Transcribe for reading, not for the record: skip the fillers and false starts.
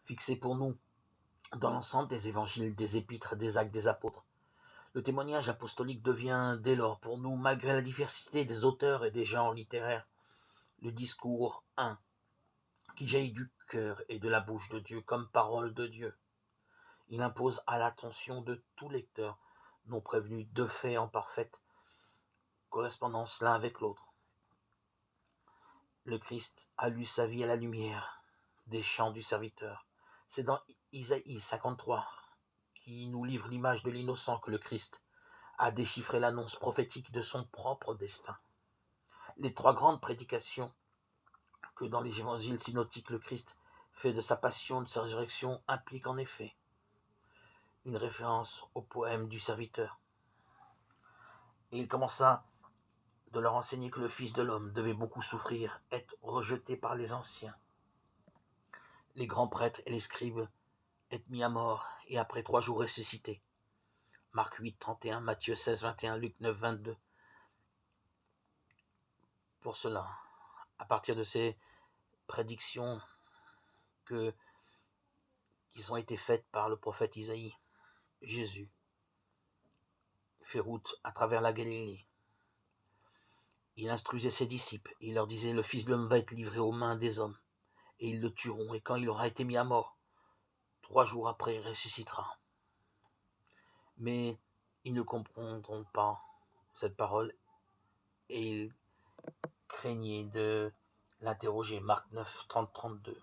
fixé pour nous dans l'ensemble des évangiles, des épîtres, des actes des apôtres. Le témoignage apostolique devient dès lors pour nous, malgré la diversité des auteurs et des genres littéraires, le discours qui jaillit du cœur et de la bouche de Dieu comme parole de Dieu. Il impose à l'attention de tout lecteur, non prévenu, deux faits en parfaite correspondance l'un avec l'autre. Le Christ a lu sa vie à la lumière des chants du serviteur. C'est dans Isaïe 53 qui nous livre l'image de l'innocent que le Christ a déchiffré l'annonce prophétique de son propre destin. Les trois grandes prédications que dans les évangiles synoptiques le Christ fait de sa passion, de sa résurrection, impliquent en effet une référence au poème du serviteur. Et il commença de leur enseigner que le Fils de l'homme devait beaucoup souffrir, être rejeté par les anciens, les grands prêtres et les scribes, être mis à mort et après 3 jours ressuscité. Marc 8, 31, Matthieu 16, 21, Luc 9, 22. Pour cela, à partir de ces prédictions qui ont été faites par le prophète Isaïe, Jésus fait route à travers la Galilée. Il instruisait ses disciples, et il leur disait, le Fils de l'homme va être livré aux mains des hommes, et ils le tueront, et quand il aura été mis à mort, 3 jours après, il ressuscitera. Mais ils ne comprendront pas cette parole, et ils craignaient de l'interroger. Marc 9, 30, 32.